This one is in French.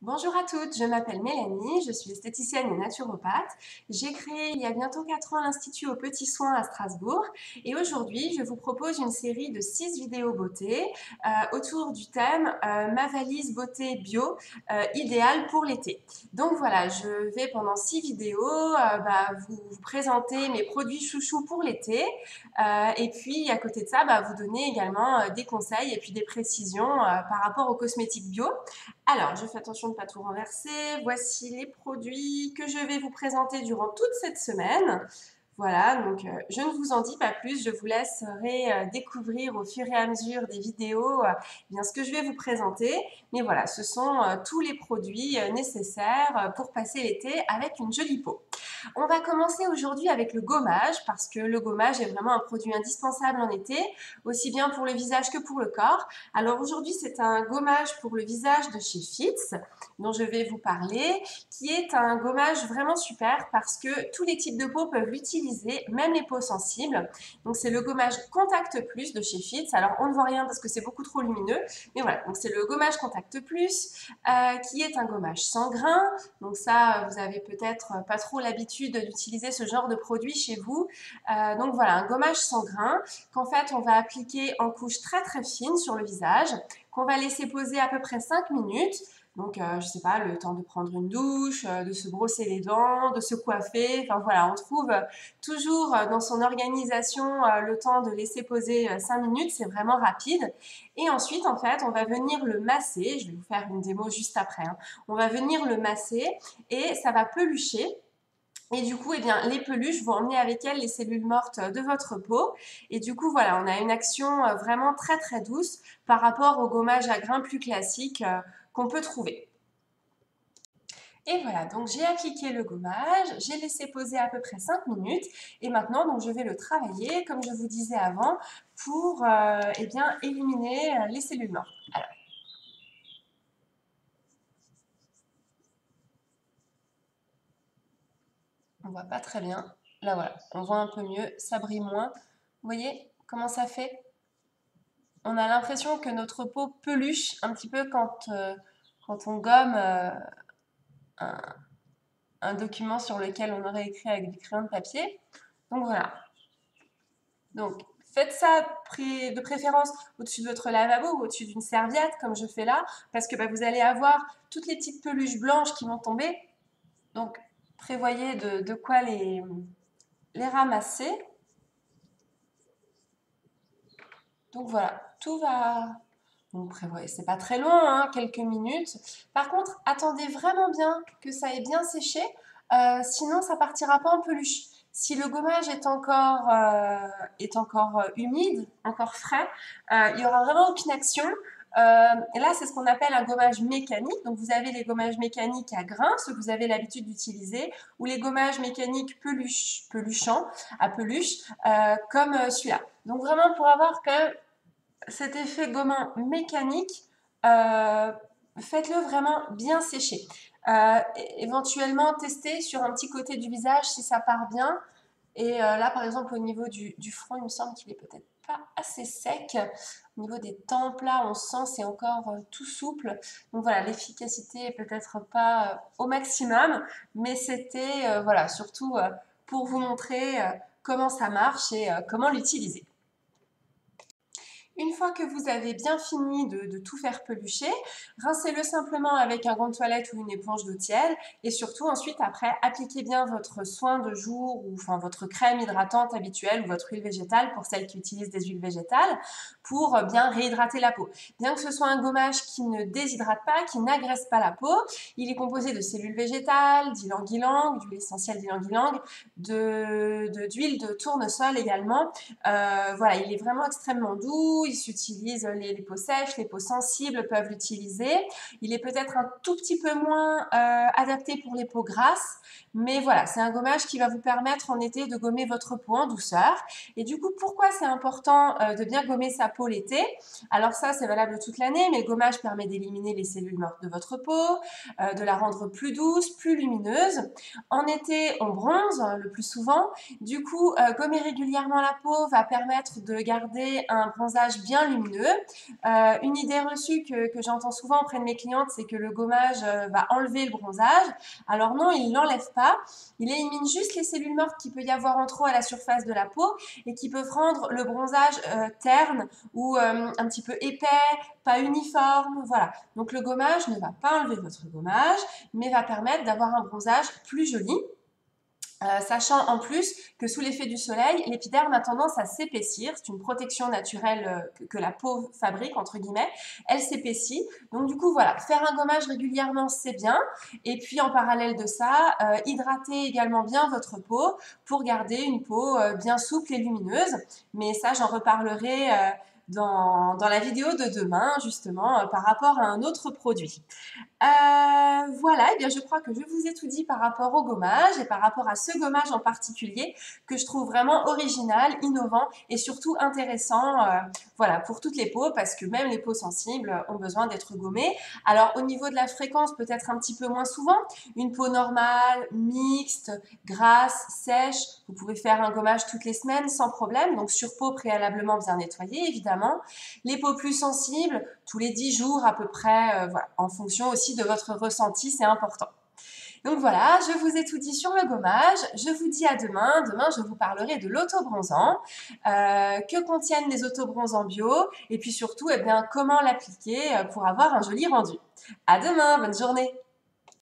Bonjour à toutes, je m'appelle Mélanie, je suis esthéticienne et naturopathe. J'ai créé il y a bientôt 4 ans l'Institut aux petits soins à Strasbourg et aujourd'hui je vous propose une série de 6 vidéos beauté autour du thème ma valise beauté bio idéale pour l'été. Donc voilà, je vais pendant 6 vidéos vous présenter mes produits chouchous pour l'été et puis à côté de ça vous donner également des conseils et puis des précisions par rapport aux cosmétiques bio. Alors, je fais attention de ne pas tout renverser. Voici les produits que je vais vous présenter durant toute cette semaine. Voilà, donc je ne vous en dis pas plus, je vous laisserai découvrir au fur et à mesure des vidéos bien ce que je vais vous présenter. Mais voilà, ce sont tous les produits nécessaires pour passer l'été avec une jolie peau. On va commencer aujourd'hui avec le gommage parce que le gommage est vraiment un produit indispensable en été, aussi bien pour le visage que pour le corps. Alors aujourd'hui, c'est un gommage pour le visage de chez Fitz dont je vais vous parler, qui est un gommage vraiment super parce que tous les types de peau peuvent l'utiliser, même les peaux sensibles. Donc c'est le gommage Contact Plus de chez Fitz. Alors on ne voit rien parce que c'est beaucoup trop lumineux, mais voilà, donc c'est le gommage Contact Plus qui est un gommage sans grains. Donc ça, vous avez peut-être pas trop l'habitude d'utiliser ce genre de produit chez vous. Donc voilà, un gommage sans grains qu'en fait on va appliquer en couche très très fine sur le visage, qu'on va laisser poser à peu près 5 minutes. Donc, je sais pas, le temps de prendre une douche, de se brosser les dents, de se coiffer. Enfin voilà, on trouve toujours dans son organisation le temps de laisser poser 5 minutes. C'est vraiment rapide. Et ensuite, en fait, on va venir le masser. Je vais vous faire une démo juste après, hein. On va venir le masser et ça va pelucher. Et du coup, eh bien, les peluches vont emmener avec elles les cellules mortes de votre peau. Et du coup, voilà, on a une action vraiment très très douce par rapport au gommage à grains plus classique qu'on peut trouver. Et voilà, donc j'ai appliqué le gommage, j'ai laissé poser à peu près 5 minutes et maintenant donc je vais le travailler, comme je vous disais avant, pour eh bien, éliminer les cellules mortes. Alors, on voit pas très bien. Là voilà, on voit un peu mieux, ça brille moins. Vous voyez comment ça fait? On a l'impression que notre peau peluche un petit peu quand on gomme un, un document sur lequel on aurait écrit avec du crayon de papier. Donc voilà. Donc faites ça de préférence au-dessus de votre lavabo ou au-dessus d'une serviette comme je fais là, parce que vous allez avoir toutes les petites peluches blanches qui vont tomber. Donc prévoyez de quoi les ramasser. Donc voilà, tout va. Donc prévoyez, c'est pas très long, hein, quelques minutes. Par contre, attendez vraiment bien que ça ait bien séché, sinon ça partira pas en peluche. Si le gommage est encore humide, encore frais, il y aura vraiment aucune action. Et là, c'est ce qu'on appelle un gommage mécanique. Donc, vous avez les gommages mécaniques à grains, ceux que vous avez l'habitude d'utiliser, ou les gommages mécaniques peluchants, à peluche, comme celui-là. Donc, vraiment, pour avoir quand même cet effet gommant mécanique, faites-le vraiment bien sécher. Éventuellement, testez sur un petit côté du visage si ça part bien. Et là, par exemple, au niveau du front, il me semble qu'il est peut-être pas assez sec. Au niveau des tempes, là, on sent c'est encore tout souple. Donc voilà, l'efficacité est peut-être pas au maximum, mais c'était voilà, surtout pour vous montrer comment ça marche et comment l'utiliser. Une fois que vous avez bien fini de tout faire pelucher, rincez-le simplement avec un gant de toilette ou une éponge d'eau tiède et surtout ensuite après appliquez bien votre soin de jour ou enfin votre crème hydratante habituelle ou votre huile végétale pour celles qui utilisent des huiles végétales pour bien réhydrater la peau. Bien que ce soit un gommage qui ne déshydrate pas, qui n'agresse pas la peau, il est composé de cellules végétales, d'ylang-ylang, d'huile essentielle d'ylang-ylang, d'huile de tournesol également. Voilà, il est vraiment extrêmement doux, il s'utilise, les peaux sèches, les peaux sensibles peuvent l'utiliser. Il est peut-être un tout petit peu moins adapté pour les peaux grasses, mais voilà, c'est un gommage qui va vous permettre en été de gommer votre peau en douceur. Et du coup, pourquoi c'est important de bien gommer sa peau l'été? Alors ça, c'est valable toute l'année, mais le gommage permet d'éliminer les cellules mortes de votre peau, de la rendre plus douce, plus lumineuse. En été, on bronze le plus souvent. Du coup, gommer régulièrement la peau va permettre de garder un bronzage gommage bien lumineux. Une idée reçue que j'entends souvent auprès de mes clientes, c'est que le gommage va enlever le bronzage. Alors non, il ne l'enlève pas. Il élimine juste les cellules mortes qu'il peut y avoir en trop à la surface de la peau et qui peuvent rendre le bronzage terne ou un petit peu épais, pas uniforme. Voilà. Donc le gommage ne va pas enlever votre gommage, mais va permettre d'avoir un bronzage plus joli. Sachant en plus que sous l'effet du soleil, l'épiderme a tendance à s'épaissir. C'est une protection naturelle que la peau fabrique, entre guillemets. Elle s'épaissit. Donc du coup, voilà, faire un gommage régulièrement, c'est bien. Et puis en parallèle de ça, hydrater également bien votre peau pour garder une peau bien souple et lumineuse. Mais ça, j'en reparlerai dans la vidéo de demain, justement, par rapport à un autre produit. Voilà, et bien je crois que je vous ai tout dit par rapport au gommage et par rapport à ce gommage en particulier que je trouve vraiment original, innovant et surtout intéressant voilà, pour toutes les peaux parce que même les peaux sensibles ont besoin d'être gommées. Alors au niveau de la fréquence, peut-être un petit peu moins souvent, une peau normale, mixte, grasse, sèche, vous pouvez faire un gommage toutes les semaines sans problème, donc sur peau préalablement bien nettoyée évidemment. Les peaux plus sensibles, tous les 10 jours à peu près, voilà, en fonction aussi de votre ressenti, c'est important. Donc voilà, je vous ai tout dit sur le gommage. Je vous dis à demain. Demain, je vous parlerai de l'autobronzant, que contiennent les autobronzants bio, et puis surtout, eh bien, comment l'appliquer pour avoir un joli rendu. À demain, bonne journée.